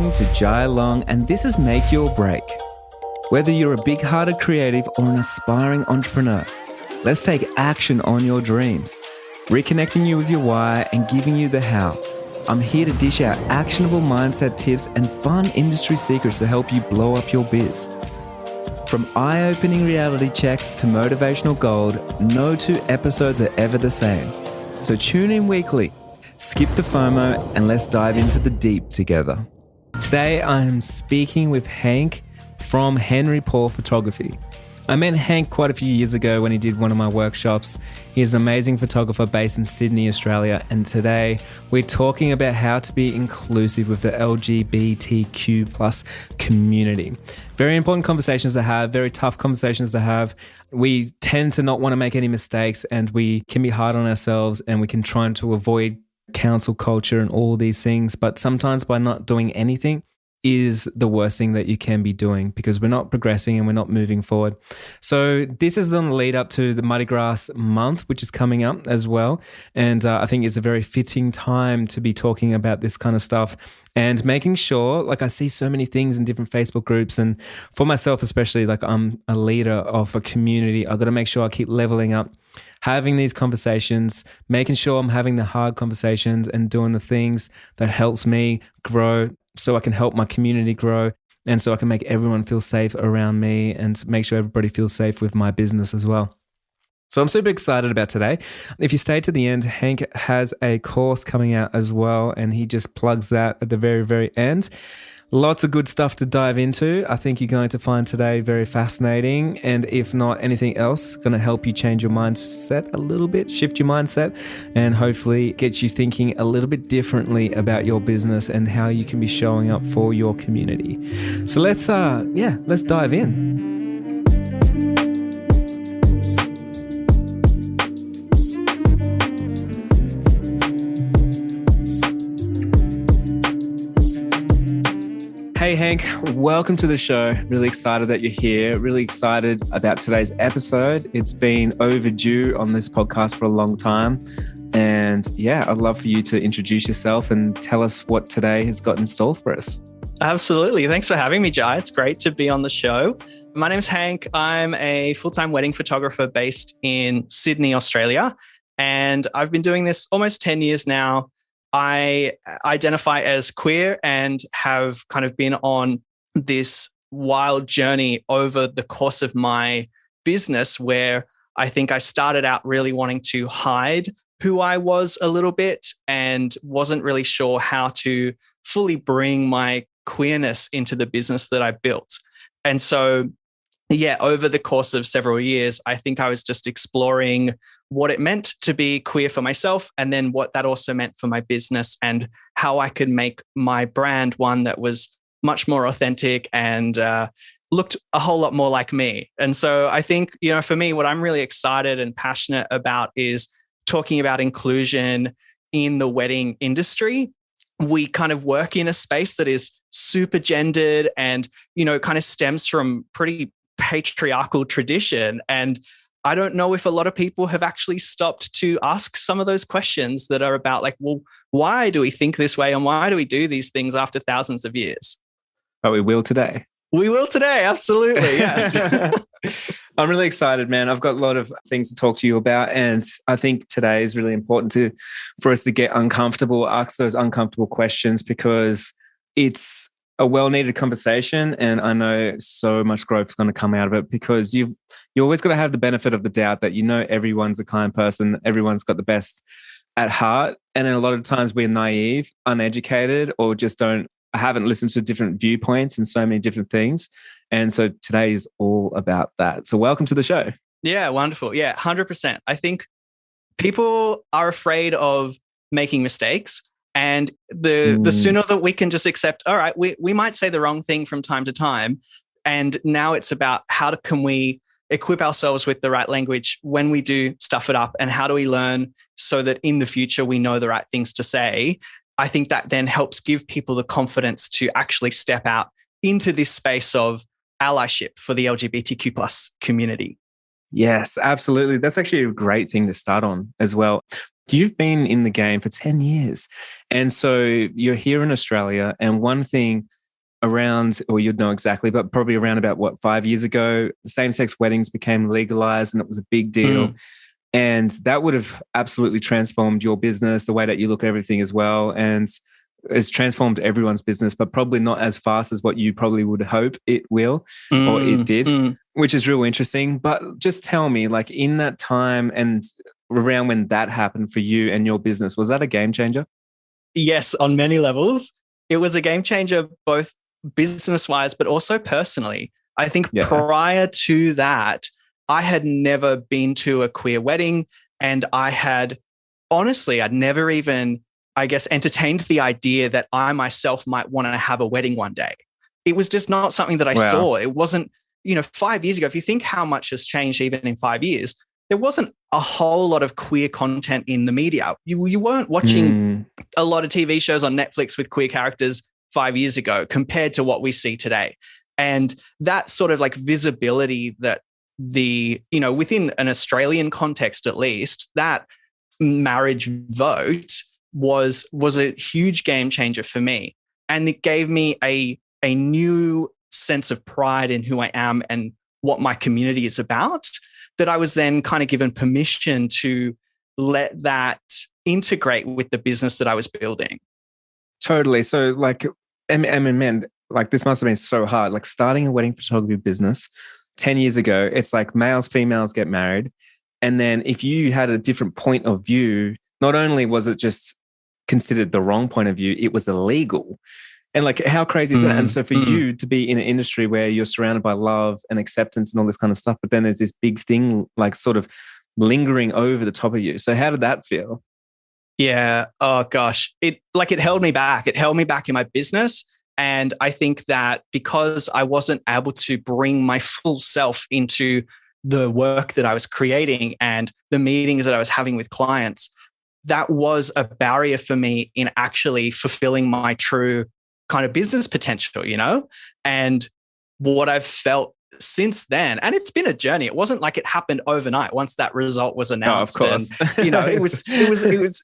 listening to Jai Long, and this is Make Your Break. Whether you're a big-hearted creative or an aspiring entrepreneur, let's take action on your dreams, reconnecting you with your why and giving you the how. I'm here to dish out actionable mindset tips and fun industry secrets to help you blow up your biz. From eye-opening reality checks to motivational gold, no two episodes are ever the same. So tune in weekly, skip the FOMO, and let's dive into the deep together. Today, I'm speaking with Hank from Henry Paul Photography. I met Hank quite a few years ago when he did one of my workshops. He's an amazing photographer based in Sydney, Australia. And today, we're talking about how to be inclusive with the LGBTQ plus community. Very important conversations to have, very tough conversations to have. We tend to not want to make any mistakes, and we can be hard on ourselves, and we can try to avoid cancel culture and all these things. But sometimes by not doing anything is the worst thing that you can be doing, because we're not progressing and we're not moving forward. So this is the lead up to the Muddy Grass month, which is coming up as well. And I think it's a very fitting time to be talking about this kind of stuff and making sure, like, I see so many things in different Facebook groups, and for myself especially, like, I'm a leader of a community. I've got to make sure I keep leveling up, having these conversations, making sure I'm having the hard conversations and doing the things that helps me grow so I can help my community grow, and so I can make everyone feel safe around me and make sure everybody feels safe with my business as well. So I'm super excited about today. If you stay to the end, Hank has a course coming out as well, and he just plugs that at the very, very end. Lots of good stuff to dive into. I think you're going to find today very fascinating. And if not anything else, going to help you change your mindset a little bit, shift your mindset, and hopefully get you thinking a little bit differently about your business and how you can be showing up for your community. So let's dive in. Hey Hank, welcome to the show. Really excited that you're here. Really excited about today's episode. It's been overdue on this podcast for a long time. And yeah, I'd love for you to introduce yourself and tell us what today has got in store for us. Absolutely. Thanks for having me, Jai. It's great to be on the show. My name's Hank. I'm a full-time wedding photographer based in Sydney, Australia. And I've been doing this almost 10 years now. I identify as queer and have kind of been on this wild journey over the course of my business, where I think I started out really wanting to hide who I was a little bit and wasn't really sure how to fully bring my queerness into the business that I built. And so over the course of several years, I think I was just exploring what it meant to be queer for myself, and then what that also meant for my business, and how I could make my brand one that was much more authentic and looked a whole lot more like me. And so I think, for me, what I'm really excited and passionate about is talking about inclusion in the wedding industry. We kind of work in a space that is super gendered and, kind of stems from pretty patriarchal tradition. And I don't know if a lot of people have actually stopped to ask some of those questions that are about, like, well, why do we think this way, and why do we do these things after thousands of years? But we will today. We will today, absolutely, yes. I'm really excited, man. I've got a lot of things to talk to you about, and I think today is really important for us to get uncomfortable, ask those uncomfortable questions, because it's a well-needed conversation, and I know so much growth is going to come out of it, because you always got to have the benefit of the doubt that everyone's a kind person, everyone's got the best at heart, and then a lot of times we're naive, uneducated, or just haven't listened to different viewpoints and so many different things. And so today is all about that. So welcome to the show. Yeah, wonderful. Yeah, 100%. I think people are afraid of making mistakes. And the sooner that we can just accept, all right, we might say the wrong thing from time to time. And now it's about can we equip ourselves with the right language when we do stuff it up, and how do we learn so that in the future we know the right things to say. I think that then helps give people the confidence to actually step out into this space of allyship for the LGBTQ plus community. Yes, absolutely. That's actually a great thing to start on as well. You've been in the game for 10 years. And so you're here in Australia. And one thing around, or you'd know exactly, but probably around about what, 5 years ago, same-sex weddings became legalized and it was a big deal. And that would have absolutely transformed your business, the way that you look at everything as well. And it's transformed everyone's business, but probably not as fast as what you probably would hope it will or it did, which is real interesting. But just tell me, like in that time and around when that happened for you and your business, was that a game changer? Yes, on many levels. It was a game changer, both business-wise, but also personally. I think prior to that, I had never been to a queer wedding, and I'd never even, I guess, entertained the idea that I myself might want to have a wedding one day. It was just not something that I saw. It wasn't, 5 years ago, if you think how much has changed even in 5 years, there wasn't a whole lot of queer content in the media. You weren't watching a lot of TV shows on Netflix with queer characters 5 years ago compared to what we see today. And that sort of like visibility that within an Australian context, at least, that marriage vote was a huge game changer for me. And it gave me a new sense of pride in who I am and what my community is about, that I was then kind of given permission to let that integrate with the business that I was building. Totally. So like, I mean, man, like this must have been so hard. Like starting a wedding photography business 10 years ago, it's like males, females get married. And then if you had a different point of view, not only was it just considered the wrong point of view, it was illegal. And like, how crazy is that? And so for you to be in an industry where you're surrounded by love and acceptance and all this kind of stuff, but then there's this big thing like sort of lingering over the top of you. So how did that feel? Yeah. Oh gosh. It held me back. It held me back in my business. And I think that because I wasn't able to bring my full self into the work that I was creating and the meetings that I was having with clients, that was a barrier for me in actually fulfilling my true kind of business potential, And what I've felt since then, and it's been a journey. It wasn't like it happened overnight once that result was announced. Oh, of course. And,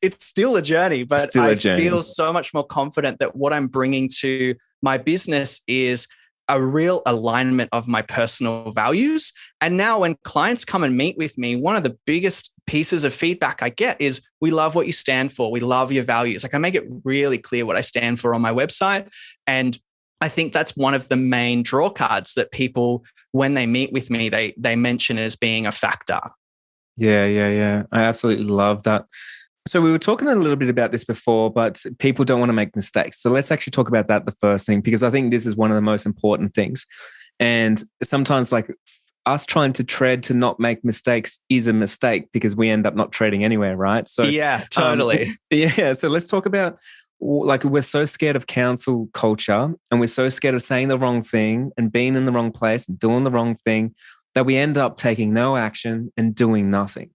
it's still a journey, but I feel so much more confident that what I'm bringing to my business is a real alignment of my personal values. And now when clients come and meet with me, one of the biggest pieces of feedback I get is, we love what you stand for. We love your values. Like I make it really clear what I stand for on my website. And I think that's one of the main draw cards that people, when they meet with me, they mention as being a factor. Yeah. I absolutely love that. So we were talking a little bit about this before, but people don't want to make mistakes. So let's actually talk about that the first thing, because I think this is one of the most important things. And sometimes like us trying to tread to not make mistakes is a mistake because we end up not treading anywhere, right? So yeah, totally. So let's talk about, like, we're so scared of cancel culture and we're so scared of saying the wrong thing and being in the wrong place and doing the wrong thing that we end up taking no action and doing nothing.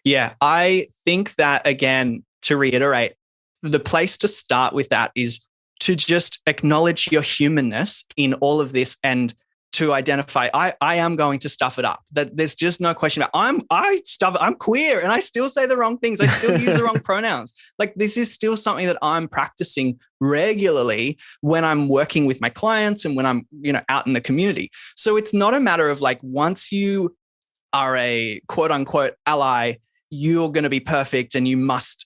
Yeah, I think that, again, to reiterate, the place to start with that is to just acknowledge your humanness in all of this and to identify, I am going to stuff it up. That there's just no question about, I'm queer and I still say the wrong things. I still use the wrong pronouns. Like this is still something that I'm practicing regularly when I'm working with my clients and when I'm, out in the community. So it's not a matter of like, once you are a quote unquote ally, you're going to be perfect and you must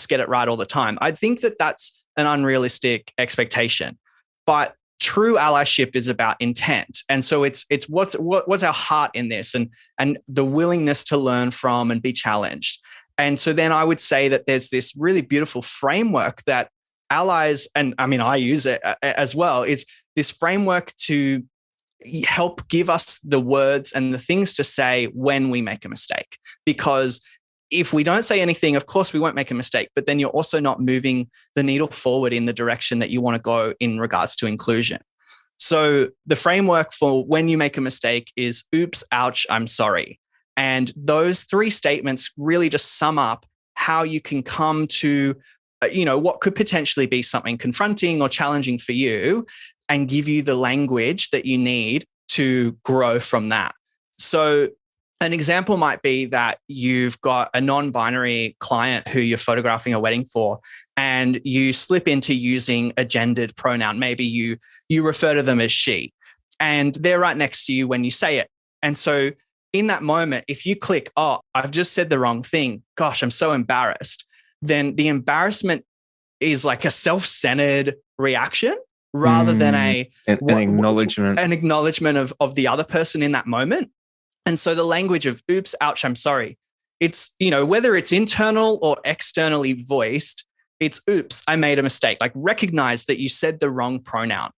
get it right all the time. I think that that's an unrealistic expectation, but true allyship is about intent. And so it's what's our heart in this and the willingness to learn from and be challenged. And so then I would say that there's this really beautiful framework that allies, and I mean, I use it as well, is this framework to help give us the words and the things to say when we make a mistake. Because if we don't say anything, of course, we won't make a mistake, but then you're also not moving the needle forward in the direction that you want to go in regards to inclusion. So the framework for when you make a mistake is oops, ouch, I'm sorry. And those three statements really just sum up how you can come to, what could potentially be something confronting or challenging for you and give you the language that you need to grow from that. So An example might be that you've got a non-binary client who you're photographing a wedding for, and you slip into using a gendered pronoun. Maybe you refer to them as she, and they're right next to you when you say it. And so in that moment, if you click, oh, I've just said the wrong thing, gosh, I'm so embarrassed, then the embarrassment is like a self-centered reaction rather than an acknowledgement. An acknowledgement of the other person in that moment. And so the language of oops, ouch, I'm sorry. It's, whether it's internal or externally voiced, it's oops, I made a mistake. Like recognize that you said the wrong pronoun.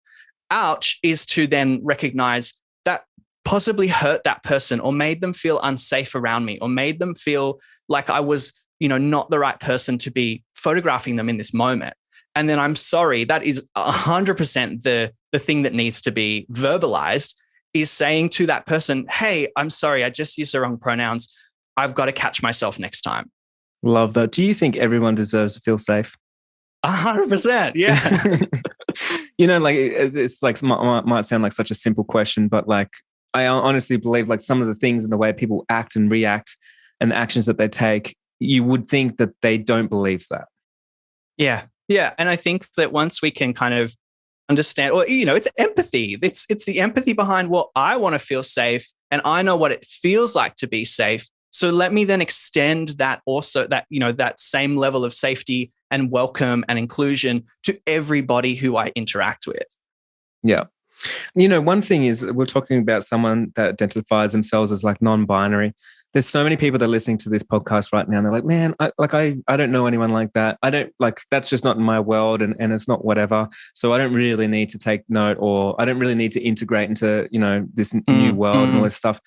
Ouch is to then recognize that possibly hurt that person or made them feel unsafe around me or made them feel like I was, not the right person to be photographing them in this moment. And then I'm sorry, that is 100% the thing that needs to be verbalized, is saying to that person, hey, I'm sorry, I just used the wrong pronouns. I've got to catch myself next time. Love that. Do you think everyone deserves to feel safe? 100%. Yeah. Like it's like might sound like such a simple question, but like I honestly believe like some of the things and the way people act and react and the actions that they take, you would think that they don't believe that. Yeah. Yeah. And I think that once we can kind of understand, or, it's empathy. It's the empathy behind, well, I want to feel safe and I know what it feels like to be safe. So let me then extend that also, that, that same level of safety and welcome and inclusion to everybody who I interact with. Yeah. One thing is we're talking about someone that identifies themselves as like non-binary. There's so many people that are listening to this podcast right now and they're like, man, I don't know anyone like that. I don't like, that's just not in my world and it's not whatever. So I don't really need to take note, or I don't really need to integrate into, this new world and all this stuff.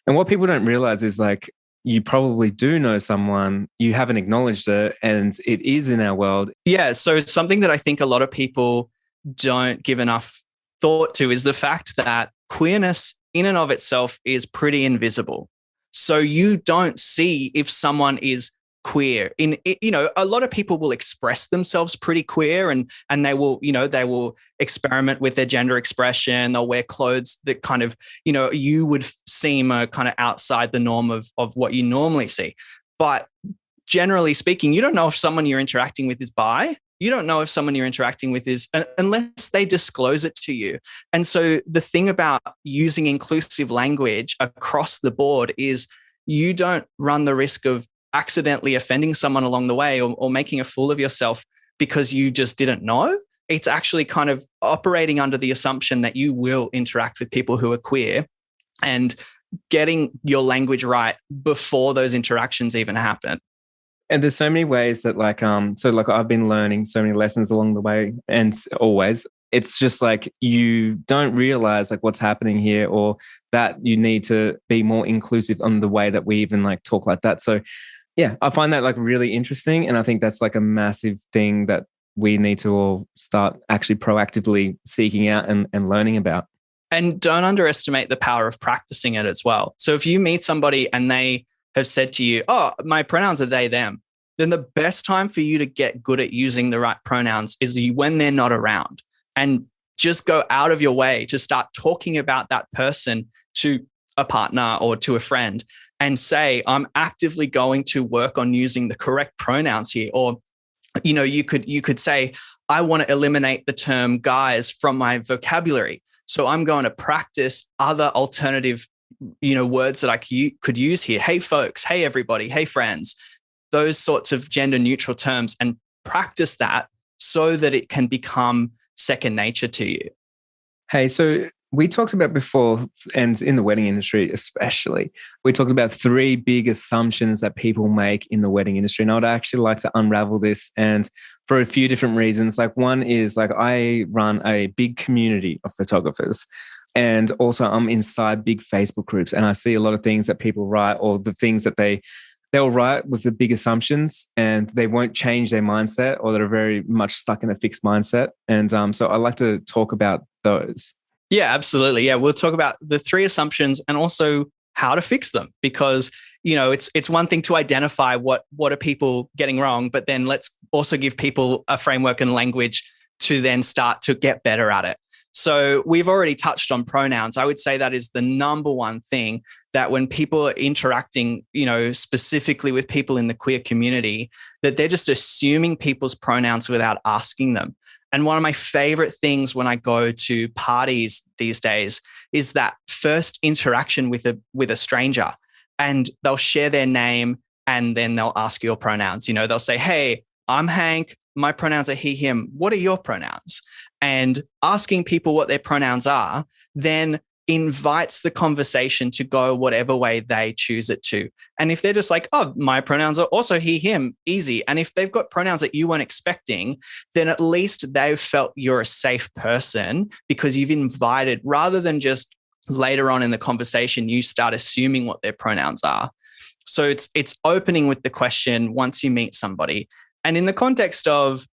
And what people don't realize is like, you probably do know someone, you haven't acknowledged it, and it is in our world. Yeah. So it's something that I think a lot of people don't give enough thought to is the fact that queerness in and of itself is pretty invisible. So you don't see if someone is queer. A lot of people will express themselves pretty queer and they will experiment with their gender expression. They'll wear clothes that kind of, you would seem kind of outside the norm of what you normally see. But generally speaking, you don't know if someone you're interacting with is bi. You don't know if someone you're interacting with is, unless they disclose it to you. And so the thing about using inclusive language across the board is you don't run the risk of accidentally offending someone along the way or making a fool of yourself because you just didn't know. It's actually kind of operating under the assumption that you will interact with people who are queer and getting your language right before those interactions even happen. And there's so many ways that I've been learning so many lessons along the way, and always it's just like you don't realize like what's happening here, or that you need to be more inclusive on the way that we even like talk like that. So yeah, I find that like really interesting. And I think that's like a massive thing that we need to all start actually proactively seeking out and learning about. And don't underestimate the power of practicing it as well. So if you meet somebody and they have said to you, oh, my pronouns are they, them, then the best time for you to get good at using the right pronouns is when they're not around. And just go out of your way to start talking about that person to a partner or to a friend and say, I'm actively going to work on using the correct pronouns here. Or, you could say, I want to eliminate the term guys from my vocabulary. So I'm going to practice other alternative words that I could use here. Hey, folks. Hey, everybody. Hey, friends. Those sorts of gender neutral terms, and practice that so that it can become second nature to you. Hey, so we talked about before, and in the wedding industry especially, we talked about 3 big assumptions that people make in the wedding industry. And I'd actually like to unravel this, and for a few different reasons. Like, one is like I run a big community of photographers. And also I'm inside big Facebook groups, and I see a lot of things that people write, or the things that they'll write with the big assumptions, and they won't change their mindset, or they're very much stuck in a fixed mindset. And so I like to talk about those. Yeah, absolutely. Yeah, we'll talk about the 3 assumptions and also how to fix them, because it's one thing to identify what are people getting wrong, but then let's also give people a framework and language to then start to get better at it. So we've already touched on pronouns. I would say that is the number one thing that when people are interacting, specifically with people in the queer community, that they're just assuming people's pronouns without asking them. And one of my favorite things when I go to parties these days is that first interaction with a stranger, and they'll share their name and then they'll ask your pronouns. They'll say, "Hey, I'm Hank. My pronouns are he, him. What are your pronouns?" And asking people what their pronouns are then invites the conversation to go whatever way they choose it to. And if they're just like, "Oh, my pronouns are also he, him," easy. And if they've got pronouns that you weren't expecting, then at least they've felt you're a safe person because you've invited, rather than just later on in the conversation, you start assuming what their pronouns are. So it's opening with the question once you meet somebody. And in the context of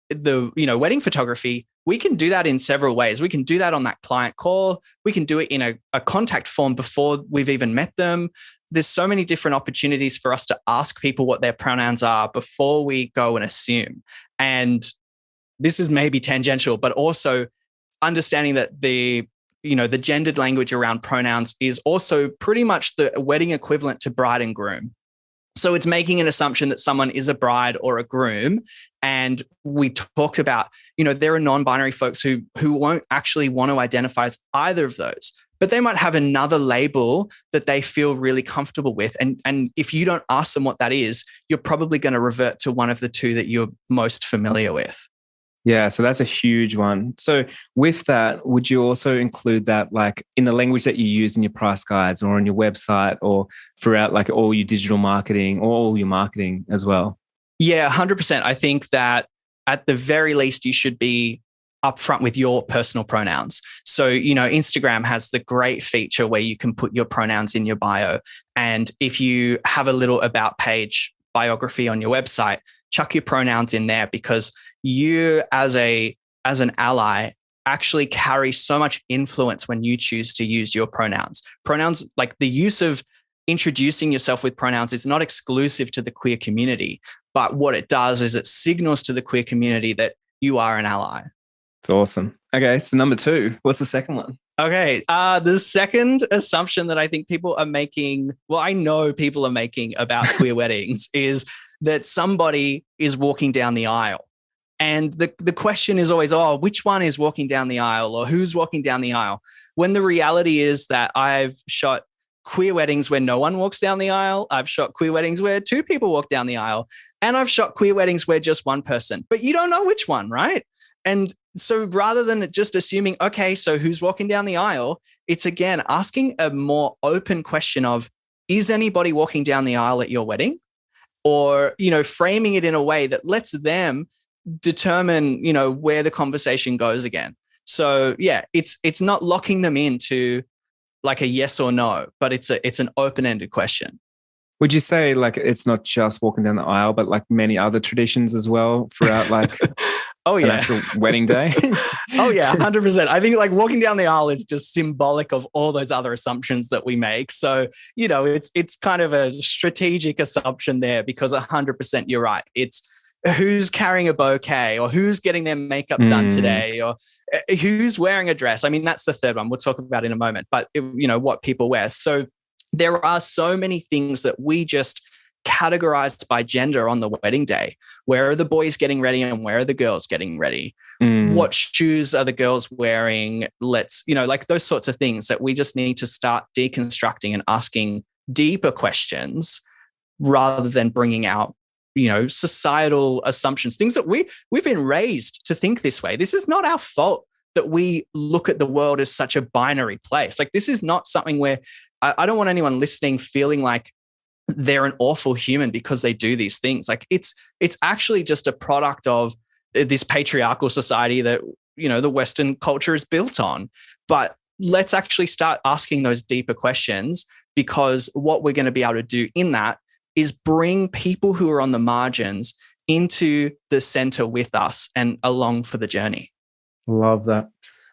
the wedding photography, we can do that in several ways. We can do that on that client call. We can do it in a contact form before we've even met them. There's so many different opportunities for us to ask people what their pronouns are before we go and assume. And this is maybe tangential, but also understanding that the gendered language around pronouns is also pretty much the wedding equivalent to bride and groom. So it's making an assumption that someone is a bride or a groom. And we talked about, there are non-binary folks who won't actually want to identify as either of those, but they might have another label that they feel really comfortable with. And if you don't ask them what that is, you're probably going to revert to one of the two that you're most familiar with. Yeah, so that's a huge one. So with that, would you also include that like in the language that you use in your price guides or on your website or throughout like all your digital marketing or all your marketing as well? Yeah, 100%. I think that at the very least, you should be upfront with your personal pronouns. So, Instagram has the great feature where you can put your pronouns in your bio. And if you have a little about page biography on your website, chuck your pronouns in there, because you as an ally actually carry so much influence when you choose to use your pronouns. Pronouns, like the use of introducing yourself with pronouns, is not exclusive to the queer community, but what it does is it signals to the queer community that you are an ally. It's awesome. Okay, so number 2, what's the second one? Okay, the second assumption that I think people are making, I know people are making about queer weddings is that somebody is walking down the aisle. And the question is always, which one is walking down the aisle, or who's walking down the aisle? When the reality is that I've shot queer weddings where no one walks down the aisle. I've shot queer weddings where 2 people walk down the aisle. And I've shot queer weddings where just one person. But you don't know which one, right? And so rather than just assuming, okay, so who's walking down the aisle? It's again asking a more open question of, is anybody walking down the aisle at your wedding? Or, framing it in a way that lets them determine, where the conversation goes again. So yeah, it's not locking them into like a yes or no, but it's an open-ended question. Would you say like it's not just walking down the aisle, but like many other traditions as well throughout like an actual wedding day? Oh yeah, 100%. I think like walking down the aisle is just symbolic of all those other assumptions that we make. So, it's kind of a strategic assumption there, because 100% you're right. It's who's carrying a bouquet, or who's getting their makeup done today, or who's wearing a dress. I mean, that's the third one we'll talk about in a moment, but what people wear. So there are so many things that we just categorized by gender on the wedding day. Where are the boys getting ready and where are the girls getting ready? What shoes are the girls wearing? Like those sorts of things that we just need to start deconstructing and asking deeper questions, rather than bringing out societal assumptions, things that we've been raised to think this way. This is not our fault that we look at the world as such a binary place. Like, this is not something where I don't want anyone listening feeling like they're an awful human because they do these things. Like, it's actually just a product of this patriarchal society that, the Western culture is built on. But let's actually start asking those deeper questions, because what we're going to be able to do in that is bring people who are on the margins into the center with us and along for the journey. Love that.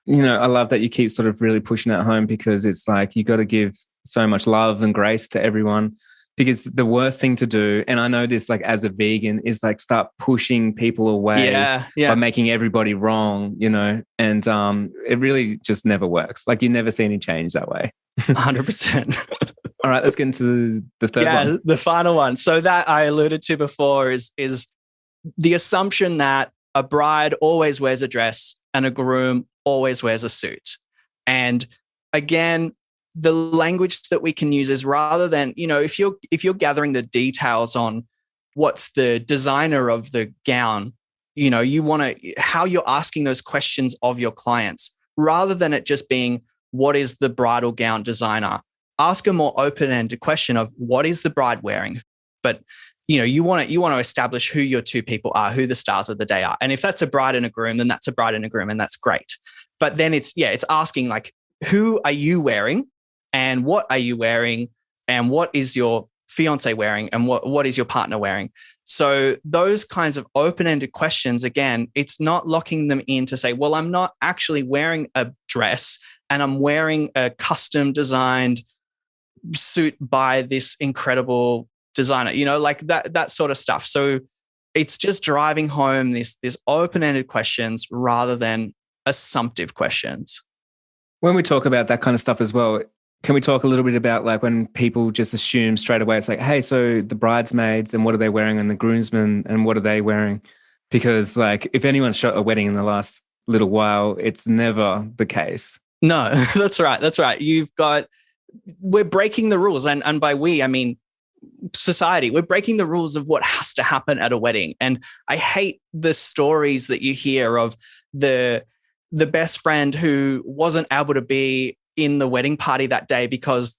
I love that you keep sort of really pushing that home, because it's like you got to give so much love and grace to everyone, Because the worst thing to do, and I know this like as a vegan, is like start pushing people away by making everybody wrong, and it really just never works. Like you never see any change that way. 100%. All right, let's get into the third one. Yeah, the final one. So that I alluded to before is the assumption that a bride always wears a dress and a groom always wears a suit. And again, the language that we can use is rather than, if you're gathering the details on what's the designer of the gown, you want to, how you're asking those questions of your clients, rather than it just being, what is the bridal gown designer? Ask a more open-ended question of what is the bride wearing? But, you want to establish who your two people are, who the stars of the day are. And if that's a bride and a groom, then that's a bride and a groom, and that's great. But then it's asking like, who are you wearing? And what are you wearing? And what is your fiance wearing? And what is your partner wearing? So those kinds of open-ended questions, again, it's not locking them in to say, well, I'm not actually wearing a dress and I'm wearing a custom designed suit by this incredible designer, like that sort of stuff. So it's just driving home this open-ended questions rather than assumptive questions. When we talk about that kind of stuff as well, can we talk a little bit about like when people just assume straight away, it's like, hey, so the bridesmaids and what are they wearing, and the groomsmen and what are they wearing? Because like if anyone's shot a wedding in the last little while, it's never the case. No, that's right. That's right. We're breaking the rules. And by we, I mean society. We're breaking the rules of what has to happen at a wedding. And I hate the stories that you hear of the best friend who wasn't able to be in the wedding party that day because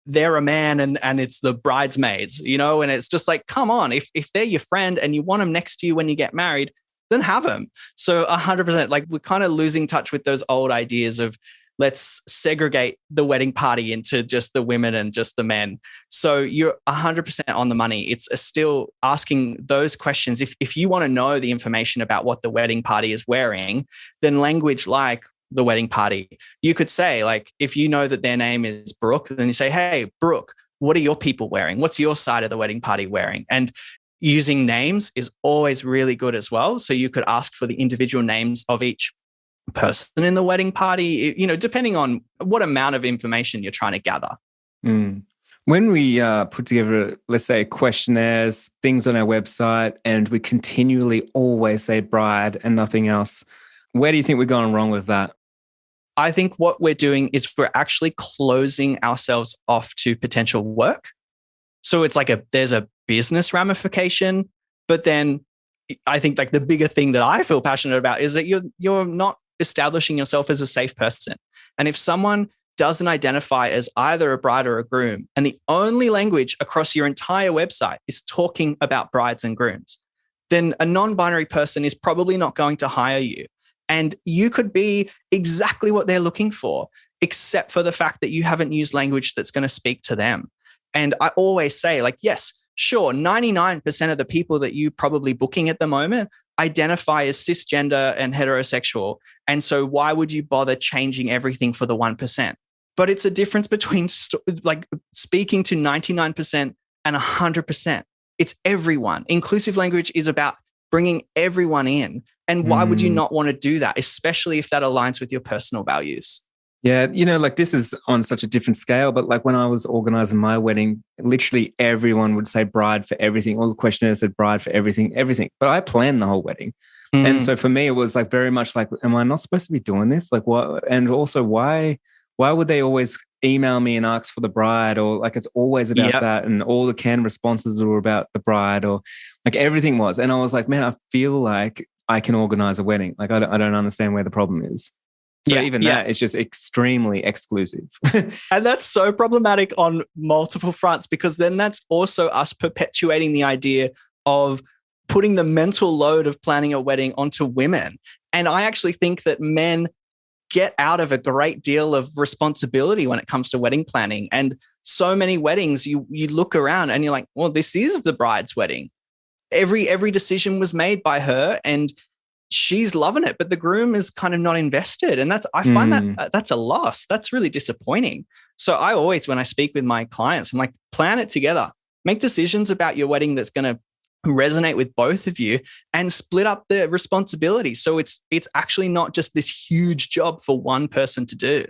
they're a man and it's the bridesmaids, and it's just like, come on, if they're your friend and you want them next to you when you get married, then have them. So 100%, like we're kind of losing touch with those old ideas of let's segregate the wedding party into just the women and just the men. So you're 100% on the money. It's still asking those questions. If you want to know the information about what the wedding party is wearing, then language like the wedding party, you could say, like, if you know that their name is Brooke, then you say, hey, Brooke, what are your people wearing? What's your side of the wedding party wearing? And using names is always really good as well. So you could ask for the individual names of each person in the wedding party, depending on what amount of information you're trying to gather. When we put together, let's say, questionnaires, things on our website, and we continually always say bride and nothing else, where do you think we're going wrong with that? I think what we're doing is we're actually closing ourselves off to potential work. So it's like there's a business ramification, but then I think like the bigger thing that I feel passionate about is that you're not establishing yourself as a safe person. And if someone doesn't identify as either a bride or a groom, and the only language across your entire website is talking about brides and grooms, then a non-binary person is probably not going to hire you. And you could be exactly what they're looking for, except for the fact that you haven't used language that's going to speak to them. And I always say, like, yes, sure, 99% of the people that you probably booking at the moment identify as cisgender and heterosexual. And so why would you bother changing everything for the 1%? But it's a difference between like speaking to 99% and 100%. It's everyone. Inclusive language is about bringing everyone in. And why would you not want to do that, especially if that aligns with your personal values? Yeah, like this is on such a different scale, but like when I was organizing my wedding, literally everyone would say bride for everything. All the questionnaires said bride for everything. But I planned the whole wedding. And so for me, it was like very much like, am I not supposed to be doing this? Like what? And also why would they always email me and ask for the bride? Or like it's always about that, and all the canned responses were about the bride, or like everything was. And I was like, man, I feel like I can organize a wedding. Like I don't understand where the problem is. So that is just extremely exclusive. And that's so problematic on multiple fronts, because then that's also us perpetuating the idea of putting the mental load of planning a wedding onto women. And I actually think that men get out of a great deal of responsibility when it comes to wedding planning. And so many weddings, you look around and you're like, well, this is the bride's wedding. Every decision was made by her, and she's loving it, but the groom is kind of not invested. And I find that's a loss. That's really disappointing. So I always, when I speak with my clients, I'm like, plan it together. make decisions about your wedding that's going to resonate with both of you, and split up the responsibility. So it's actually not just this huge job for one person to do.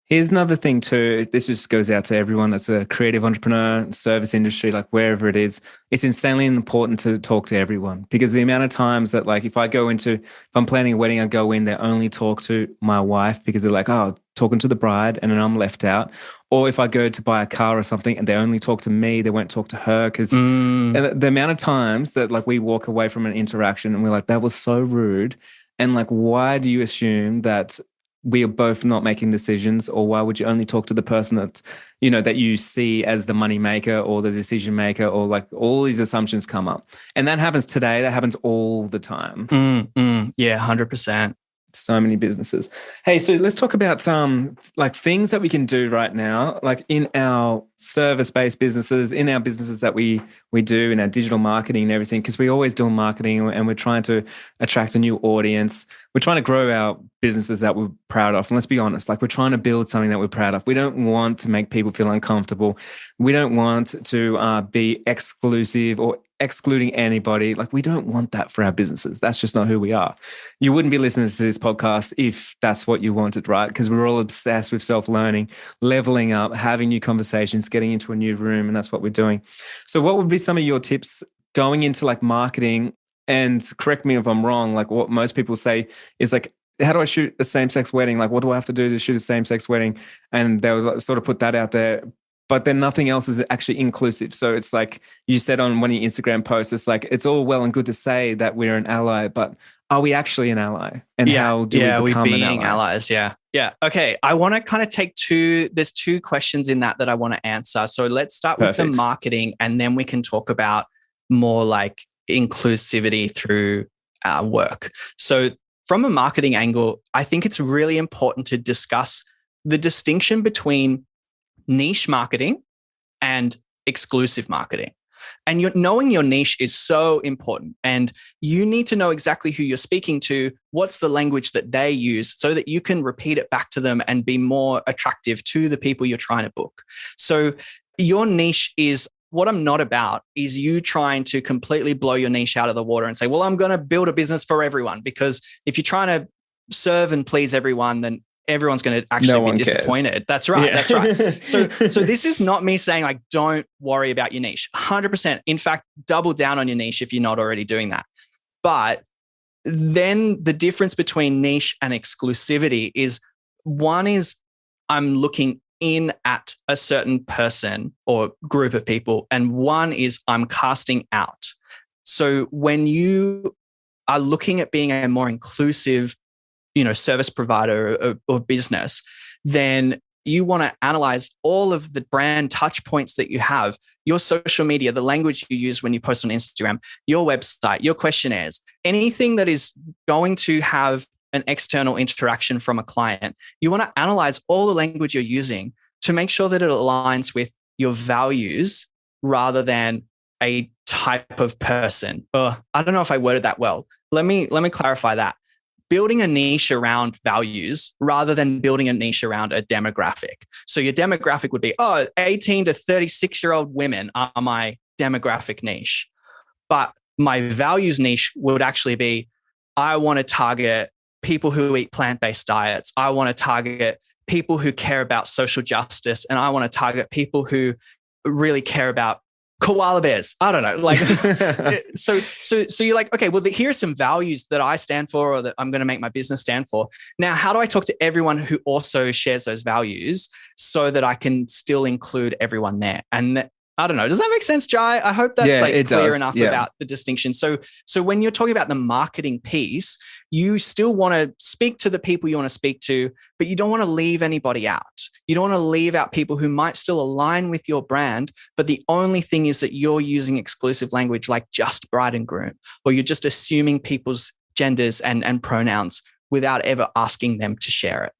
Here's another thing too. This just goes out to everyone that's a creative entrepreneur, service industry, like wherever it is. It's insanely important to talk to everyone, because the amount of times that, like, if I'm planning a wedding, I go in, they only talk to my wife because they're like, oh, talking to the bride, and then I'm left out. Or if I go to buy a car or something and they only talk to me, they won't talk to her, because the amount of times that, like, we walk away from an interaction and we're like, that was so rude. And like, why do you assume that we are both not making decisions? Or why would you only talk to the person that, that you see as the money maker or the decision maker? Or like, all these assumptions come up. And that happens today. That happens all the time. Yeah, 100%. So many businesses. Hey, so let's talk about some like things that we can do right now, like in our service-based businesses, in our businesses that we do, in our digital marketing and everything, because we always do marketing and we're trying to attract a new audience. We're trying to grow our businesses that we're proud of. And let's be honest, like, we're trying to build something that we're proud of. We don't want to make people feel uncomfortable. We don't want to be exclusive or excluding anybody. Like, we don't want that for our businesses. That's just not who we are. You wouldn't be listening to this podcast if that's what you wanted, right? Because we're all obsessed with self-learning, leveling up, having new conversations, getting into a new room, and that's what we're doing. So what would be some of your tips going into like marketing? And correct me if I'm wrong, like what most people say is like, how do I shoot a same-sex wedding? Like, what do I have to do to shoot a same-sex wedding? And they'll like, sort of put that out there. But then nothing else is actually inclusive. So it's like you said on one of your Instagram posts, it's like, it's all well and good to say that we're an ally, but are we actually an ally? And how do we become an ally? Allies? Yeah. Okay. I want to kind of take there's two questions in that I want to answer. So let's start with the marketing, and then we can talk about more like inclusivity through our work. So from a marketing angle, I think it's really important to discuss the distinction between niche marketing and exclusive marketing. And knowing your niche is so important. And you need to know exactly who you're speaking to, what's the language that they use, so that you can repeat it back to them and be more attractive to the people you're trying to book. So your niche is what I'm not about, is you trying to completely blow your niche out of the water and say, well, I'm going to build a business for everyone. Because if you're trying to serve and please everyone, then everyone's going to actually be disappointed. Cares. That's right. Yeah. That's right. So this is not me saying like, don't worry about your niche. 100%. In fact, double down on your niche if you're not already doing that. But then the difference between niche and exclusivity is, one is I'm looking in at a certain person or group of people, and one is I'm casting out. So when you are looking at being a more inclusive service provider or business, then you want to analyze all of the brand touch points that you have, your social media, the language you use when you post on Instagram, your website, your questionnaires, anything that is going to have an external interaction from a client. You want to analyze all the language you're using to make sure that it aligns with your values rather than a type of person. I don't know if I worded that well. Let me clarify that. Building a niche around values rather than building a niche around a demographic. So your demographic would be, 18 to 36-year-old women are my demographic niche. But my values niche would actually be, I want to target people who eat plant-based diets. I want to target people who care about social justice. And I want to target people who really care about koala bears. I don't know. Like, so you're like, okay, well, here are some values that I stand for, or that I'm going to make my business stand for. Now, how do I talk to everyone who also shares those values so that I can still include everyone there? And I don't know. Does that make sense, Jai? I hope that's clear enough about the distinction. So when you're talking about the marketing piece, you still want to speak to the people you want to speak to, but you don't want to leave anybody out. You don't want to leave out people who might still align with your brand, but the only thing is that you're using exclusive language like just bride and groom, or you're just assuming people's genders and pronouns without ever asking them to share it.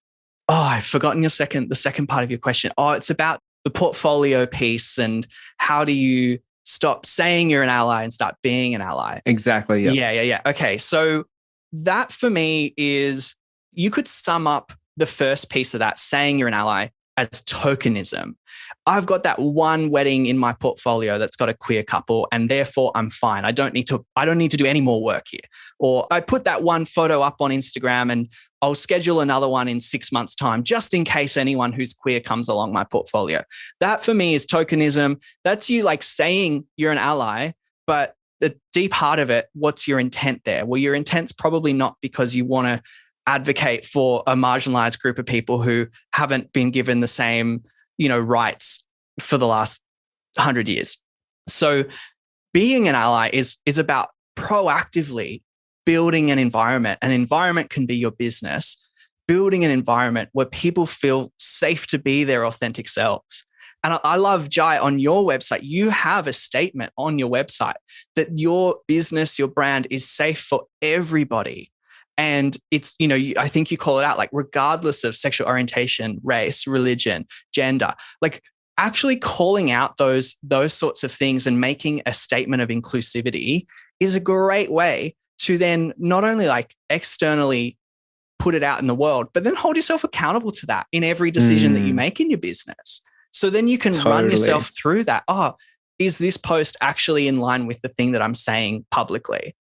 I've forgotten the second part of your question. It's about the portfolio piece and how do you stop saying you're an ally and start being an ally? Exactly. Yeah. Okay. So that for me is, you could sum up the first piece of that, saying you're an ally, as tokenism. I've got that one wedding in my portfolio that's got a queer couple, and therefore I'm fine. I don't need to do any more work here. Or I put that one photo up on Instagram and I'll schedule another one in 6 months' time, just in case anyone who's queer comes along my portfolio. That for me is tokenism. That's you like saying you're an ally, but the deep heart of it, what's your intent there? Well, your intent's probably not because you want to advocate for a marginalized group of people who haven't been given the same, rights for the last 100 years. So being an ally is about proactively building an environment. An environment can be your business, building an environment where people feel safe to be their authentic selves. And I love, Jai, on your website, you have a statement on your website that your business, your brand is safe for everybody. And it's, I think you call it out, like regardless of sexual orientation, race, religion, gender, like actually calling out those sorts of things and making a statement of inclusivity is a great way to then not only like externally put it out in the world, but then hold yourself accountable to that in every decision that you make in your business. So then you can run yourself through that. Oh, is this post actually in line with the thing that I'm saying publicly?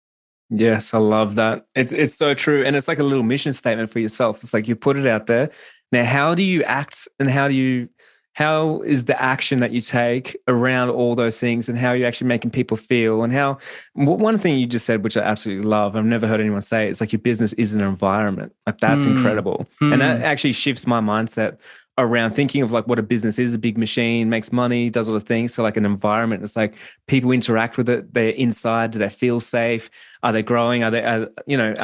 Yes, I love that. It's so true. And it's like a little mission statement for yourself. It's like you put it out there. Now, how do you act and how is the action that you take around all those things and how you're actually making people feel and one thing you just said, which I absolutely love, I've never heard anyone say, it's like your business is an environment. Like that's incredible. And that actually shifts my mindset around thinking of like what a business is, a big machine, makes money, does all the things. So like an environment, it's like people interact with it. They're inside. Do they feel safe? Are they growing? Are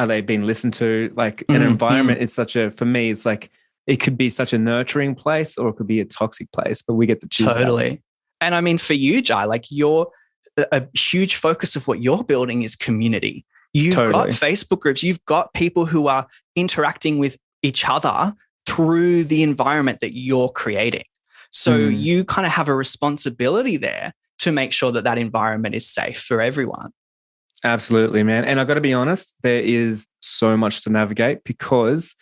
they being listened to? Like an environment is for me, it's like, it could be such a nurturing place or it could be a toxic place, but we get to choose. Totally. And I mean, for you, Jai, like a huge focus of what you're building is community. You've got Facebook groups. You've got people who are interacting with each other through the environment that you're creating. So you kind of have a responsibility there to make sure that that environment is safe for everyone. Absolutely, man. And I've got to be honest, there is so much to navigate because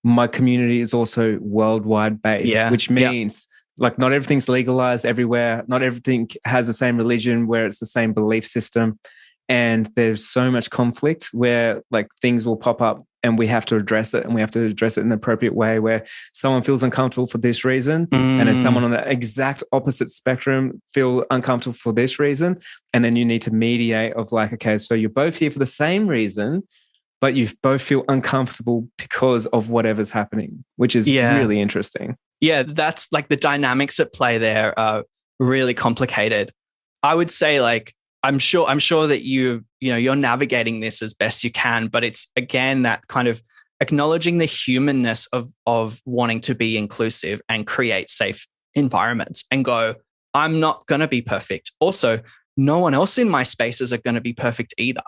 my community is also worldwide based, which means like not everything's legalized everywhere. Not everything has the same religion where it's the same belief system. And there's so much conflict where like things will pop up and we have to address it, and we have to address it in an appropriate way where someone feels uncomfortable for this reason and then someone on the exact opposite spectrum feel uncomfortable for this reason. And then you need to mediate of like, okay, so you're both here for the same reason, but you both feel uncomfortable because of whatever's happening, which is really interesting. Yeah, that's like the dynamics at play there are really complicated. I would say like, I'm sure that you're navigating this as best you can, but it's again that kind of acknowledging the humanness of wanting to be inclusive and create safe environments and go, I'm not going to be perfect. Also, no one else in my spaces are going to be perfect either.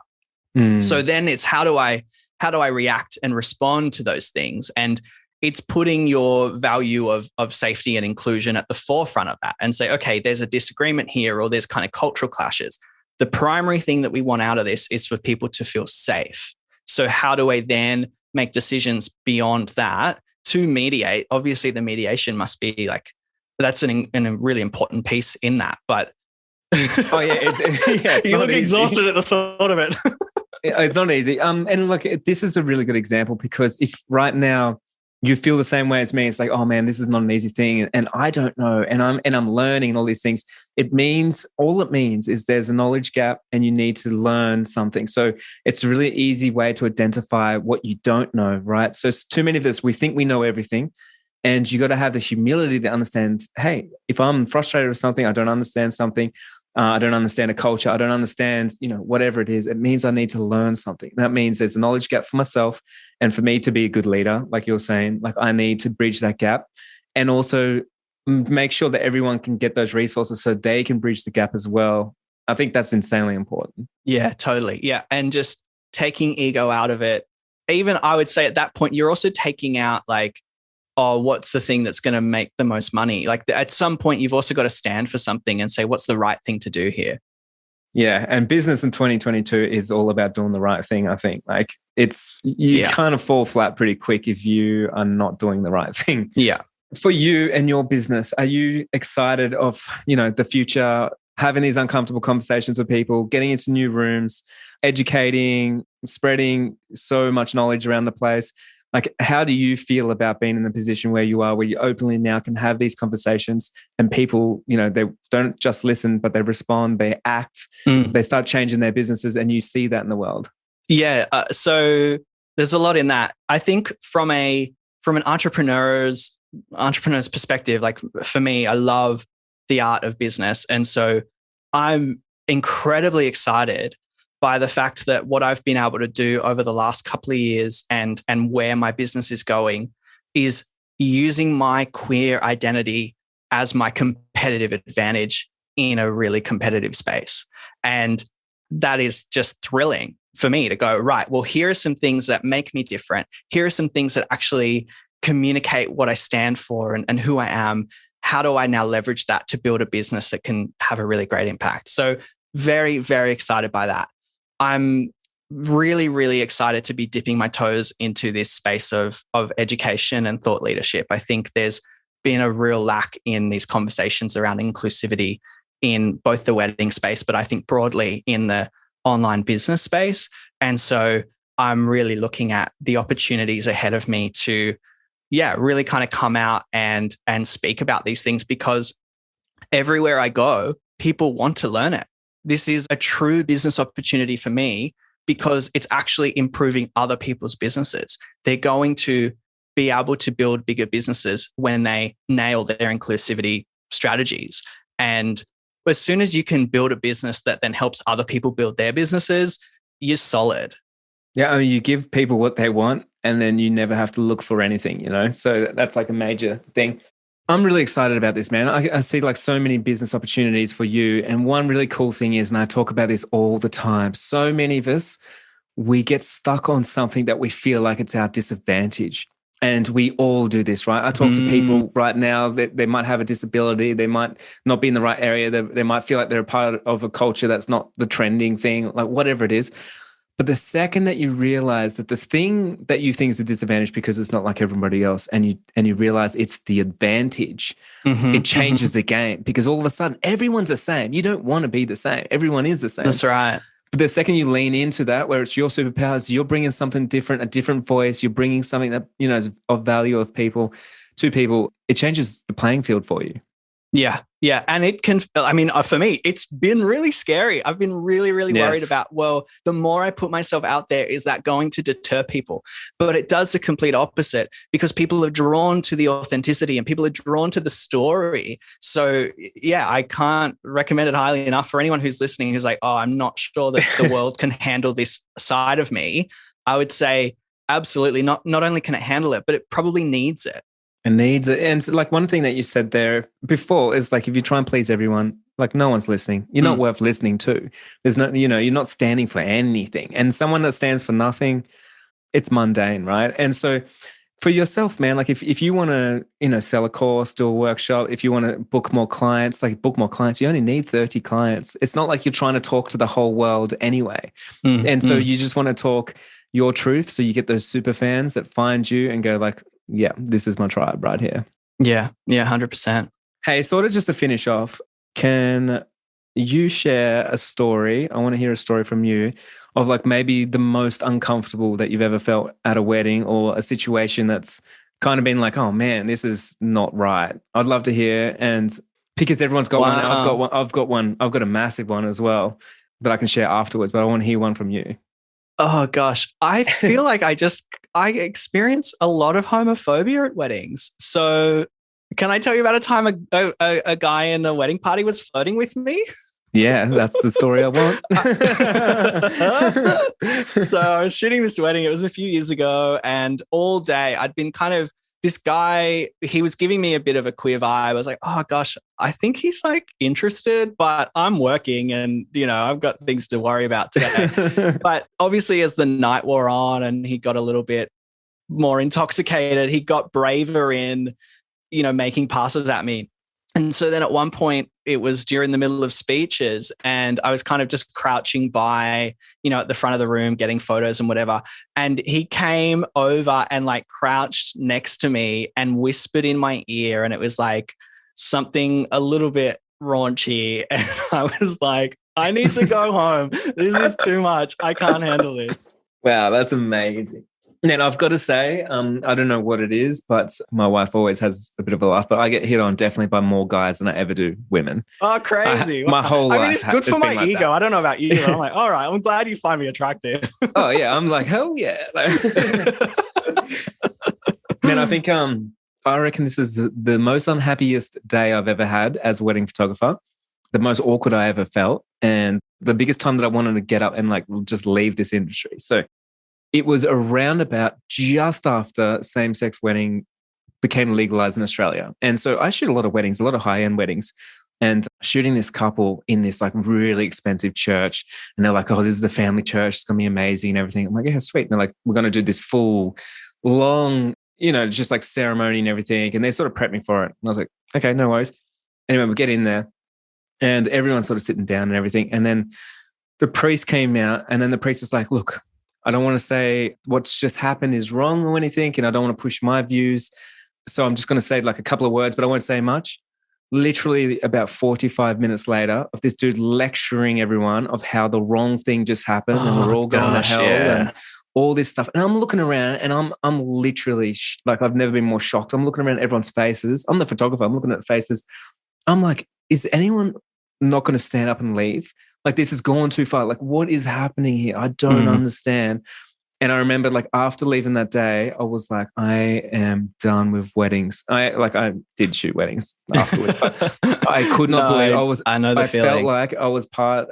So then it's how do I react and respond to those things? And it's putting your value of safety and inclusion at the forefront of that and say, okay, there's a disagreement here or there's kind of cultural clashes. The primary thing that we want out of this is for people to feel safe. So how do I then make decisions beyond that to mediate? Obviously, the mediation must be like, that's a really important piece in that. But it's you look exhausted at the thought of it. It's not easy. And look, this is a really good example because if right now you feel the same way as me, it's like, oh man, this is not an easy thing, and I don't know, and I'm learning and all these things. All it means is there's a knowledge gap, and you need to learn something. So it's a really easy way to identify what you don't know, right? So too many of us, we think we know everything, and you got to have the humility to understand. Hey, if I'm frustrated with something, I don't understand something. I don't understand a culture. I don't understand, whatever it is. It means I need to learn something. That means there's a knowledge gap for myself. And for me to be a good leader, like you're saying, like I need to bridge that gap and also make sure that everyone can get those resources so they can bridge the gap as well. I think that's insanely important. Yeah, totally. Yeah. And just taking ego out of it. Even I would say at that point, you're also taking out like, oh, what's the thing that's going to make the most money? Like at some point, you've also got to stand for something and say, what's the right thing to do here? Yeah. And business in 2022 is all about doing the right thing, I think. Like you kind of fall flat pretty quick if you are not doing the right thing. Yeah. For you and your business, are you excited of, the future, having these uncomfortable conversations with people, getting into new rooms, educating, spreading so much knowledge around the place? Like, how do you feel about being in the position where you are, where you openly now can have these conversations and people, they don't just listen, but they respond, they act, they start changing their businesses, and you see that in the world? Yeah. So there's a lot in that. I think from an entrepreneur's perspective, like for me, I love the art of business. And so I'm incredibly excited by the fact that what I've been able to do over the last couple of years and where my business is going is using my queer identity as my competitive advantage in a really competitive space. And that is just thrilling for me to go, right, well, here are some things that make me different. Here are some things that actually communicate what I stand for and who I am. How do I now leverage that to build a business that can have a really great impact? So very, very excited by that. I'm really, really excited to be dipping my toes into this space of education and thought leadership. I think there's been a real lack in these conversations around inclusivity in both the wedding space, but I think broadly in the online business space. And so I'm really looking at the opportunities ahead of me to really kind of come out and speak about these things, because everywhere I go, people want to learn it. This is a true business opportunity for me because it's actually improving other people's businesses. They're going to be able to build bigger businesses when they nail their inclusivity strategies. And as soon as you can build a business that then helps other people build their businesses, you're solid. Yeah, I mean, you give people what they want and then you never have to look for anything, So that's like a major thing. I'm really excited about this, man. I see like so many business opportunities for you. And one really cool thing is, and I talk about this all the time, so many of us, we get stuck on something that we feel like it's our disadvantage. And we all do this, right? I talk to people right now that they might have a disability. They might not be in the right area. They might feel like they're a part of a culture that's not the trending thing, like whatever it is. But the second that you realize that the thing that you think is a disadvantage because it's not like everybody else, and you realize it's the advantage, it changes the game, because all of a sudden everyone's the same. You don't want to be the same. Everyone is the same. That's right. But the second you lean into that, where it's your superpowers, you're bringing something different, a different voice, you're bringing something that, is of value to people, it changes the playing field for you. Yeah. Yeah. And it can, for me, it's been really scary. I've been really, really worried about, well, the more I put myself out there, is that going to deter people? But it does the complete opposite, because people are drawn to the authenticity and people are drawn to the story. So yeah, I can't recommend it highly enough for anyone who's listening, who's like, oh, I'm not sure that the world can handle this side of me. I would say absolutely not. Not only can it handle it, but it probably needs it. And needs it. And so, like, one thing that you said there before is like, if you try and please everyone, like, no one's listening. You're not worth listening to. There's no, you're not standing for anything. And someone that stands for nothing, it's mundane, right? And so for yourself, man, like if you want to, sell a course, do a workshop, if you want to book more clients, you only need 30 clients. It's not like you're trying to talk to the whole world anyway. And so you just want to talk your truth. So you get those super fans that find you and go like, yeah, this is my tribe right here. Yeah. Yeah. 100%. Hey, sort of just to finish off, can you share a story? I want to hear a story from you of like maybe the most uncomfortable that you've ever felt at a wedding, or a situation that's kind of been like, oh man, this is not right. I'd love to hear. And because everyone's got one, I've got a massive one as well that I can share afterwards, but I want to hear one from you. Oh gosh, I feel like I experience a lot of homophobia at weddings. So can I tell you about a time a guy in a wedding party was flirting with me? Yeah, that's the story I want. So I was shooting this wedding. It was a few years ago, and all day I'd been this guy, he was giving me a bit of a queer vibe. I was like, oh gosh, I think he's like interested, but I'm working and, I've got things to worry about today. But obviously as the night wore on and he got a little bit more intoxicated, he got braver in, making passes at me. And so then at one point, it was during the middle of speeches, and I was kind of just crouching by, at the front of the room, getting photos and whatever. And he came over and like crouched next to me and whispered in my ear. And it was like something a little bit raunchy. And I was like, I need to go home. This is too much. I can't handle this. Wow, that's amazing. And I've got to say, I don't know what it is, but my wife always has a bit of a laugh, but I get hit on definitely by more guys than I ever do women. Oh, crazy. My whole life. I mean, it's good for my like ego. that. I don't know about you, but I'm like, all right, I'm glad you find me attractive. Oh, yeah. I'm like, hell yeah. Man, I think I reckon this is the most unhappiest day I've ever had as a wedding photographer, the most awkward I ever felt, and the biggest time that I wanted to get up and like just leave this industry. So it was around about just after same-sex wedding became legalized in Australia. And so I shoot a lot of weddings, a lot of high-end weddings, and shooting this couple in this like really expensive church. And they're like, oh, this is the family church. It's going to be amazing and everything. I'm like, yeah, sweet. And they're like, we're going to do this full, long, just like ceremony and everything. And they sort of prepped me for it. And I was like, okay, no worries. Anyway, we get in there and everyone's sort of sitting down and everything. And then the priest came out, and then the priest is like, look, I don't want to say what's just happened is wrong or anything, and I don't want to push my views. So I'm just going to say like a couple of words, but I won't say much. Literally about 45 minutes later of this dude lecturing everyone of how the wrong thing just happened and we're all going to hell and all this stuff. And I'm looking around and I'm literally like, I've never been more shocked. I'm looking around at everyone's faces. I'm the photographer. I'm looking at faces. I'm like, is anyone not going to stand up and leave? Like, this has gone too far. Like, what is happening here? I don't understand. And I remember like after leaving that day, I was like, I am done with weddings. I did shoot weddings afterwards, but I could not believe I know the feeling. Felt like I was part.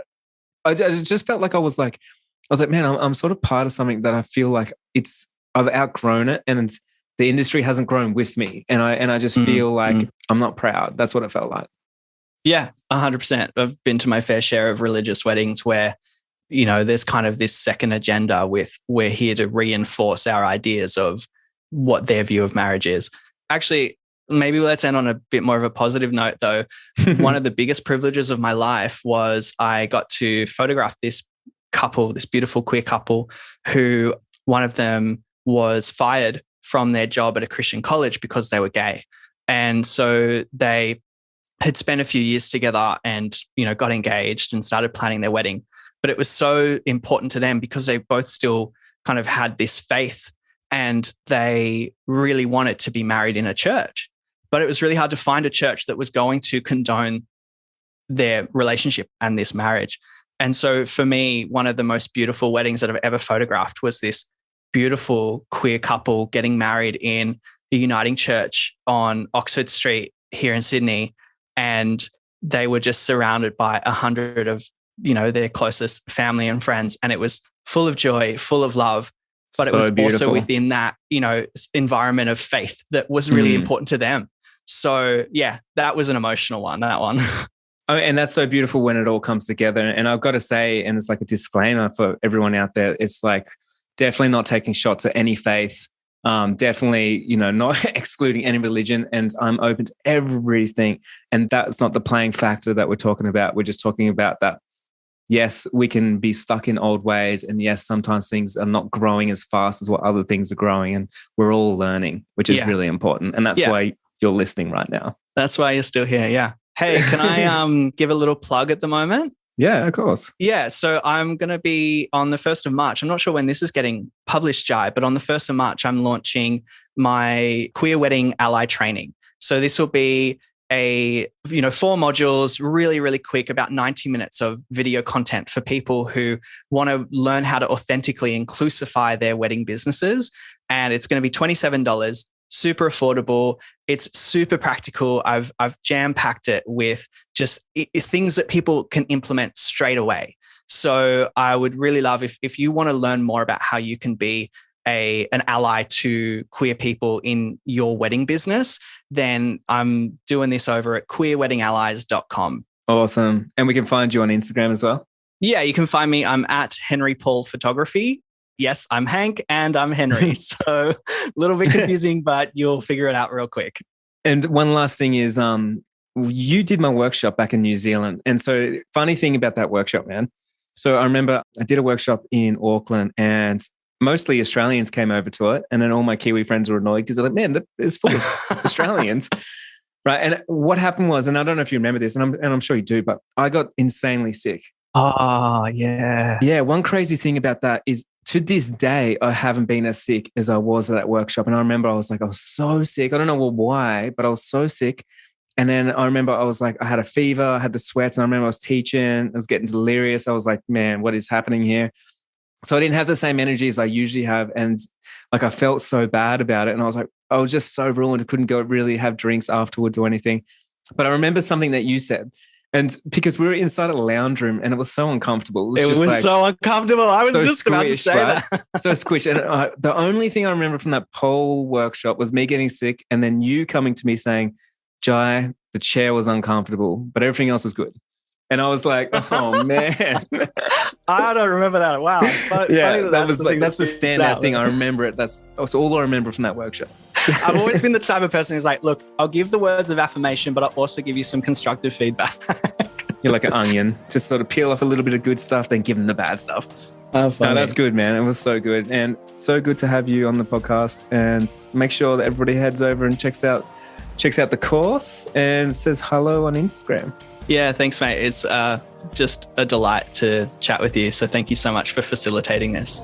I just felt like I was like, man, I'm sort of part of something that I feel like I've outgrown it, and the industry hasn't grown with me. And I just feel like I'm not proud. That's what it felt like. Yeah, 100%. I've been to my fair share of religious weddings where, there's kind of this second agenda with we're here to reinforce our ideas of what their view of marriage is. Actually, maybe let's end on a bit more of a positive note, though. One of the biggest privileges of my life was I got to photograph this couple, this beautiful queer couple, who one of them was fired from their job at a Christian college because they were gay. And so they had spent a few years together and, got engaged and started planning their wedding. But it was so important to them because they both still kind of had this faith and they really wanted to be married in a church. But it was really hard to find a church that was going to condone their relationship and this marriage. And so for me, one of the most beautiful weddings that I've ever photographed was this beautiful queer couple getting married in the Uniting Church on Oxford Street here in Sydney. And they were just surrounded by 100 of, their closest family and friends. And it was full of joy, full of love. But so it was beautiful. Also within that, environment of faith that was really important to them. So yeah, that was an emotional one, that one. Oh, and that's so beautiful when it all comes together. And I've got to say, and it's like a disclaimer for everyone out there, it's like definitely not taking shots at any faith. Definitely, not excluding any religion, and I'm open to everything. And that's not the playing factor that we're talking about. We're just talking about that. Yes, we can be stuck in old ways. And yes, sometimes things are not growing as fast as what other things are growing. And we're all learning, which is really important. And that's why you're listening right now. That's why you're still here. Yeah. Hey, can I give a little plug at the moment? Yeah, of course. Yeah. So I'm going to be on the 1st of March. I'm not sure when this is getting published, Jai, but on the 1st of March, I'm launching my Queer Wedding Ally training. So this will be 4 modules, really, really quick, about 90 minutes of video content for people who want to learn how to authentically inclusify their wedding businesses. And it's going to be $27. Super affordable. It's super practical. I've jam-packed it with just things that people can implement straight away. So I would really love if you want to learn more about how you can be an ally to queer people in your wedding business, then I'm doing this over at queerweddingallies.com. Awesome. And we can find you on Instagram as well? Yeah, you can find me. I'm at Henry Paul Photography. Yes, I'm Hank and I'm Henry. So a little bit confusing, but you'll figure it out real quick. And one last thing is, you did my workshop back in New Zealand. And so funny thing about that workshop, man. So I remember I did a workshop in Auckland and mostly Australians came over to it. And then all my Kiwi friends were annoyed because they're like, man, that is full of Australians. Right. And what happened was, and I don't know if you remember this, and I'm sure you do, but I got insanely sick. Oh, yeah. Yeah. One crazy thing about that is to this day, I haven't been as sick as I was at that workshop. And I remember I was so sick. I don't know why, but I was so sick. And then I remember I was like, I had a fever, I had the sweats, and I remember I was teaching, I was getting delirious. I was like, man, what is happening here? So I didn't have the same energy as I usually have. And like, I felt so bad about it. And I was just so ruined. I couldn't go really have drinks afterwards or anything. But I remember something that you said. And because we were inside a lounge room and it was so uncomfortable. It was like, so uncomfortable. I was so just about to say right? that. So squish. And the only thing I remember from that whole workshop was me getting sick and then you coming to me saying, Jai, the chair was uncomfortable, but everything else was good. And I was like, oh, man. I don't remember that. Wow. But yeah, that's the standout thing. I remember it. That's all I remember from that workshop. I've always been the type of person who's like, look, I'll give the words of affirmation, but I'll also give you some constructive feedback. You're like an onion. Just sort of peel off a little bit of good stuff, then give them the bad stuff. No, that's good, man. It was so good. And so good to have you on the podcast. And make sure that everybody heads over and checks out the course and says hello on Instagram. Yeah, thanks, mate. It's just a delight to chat with you. So thank you so much for facilitating this.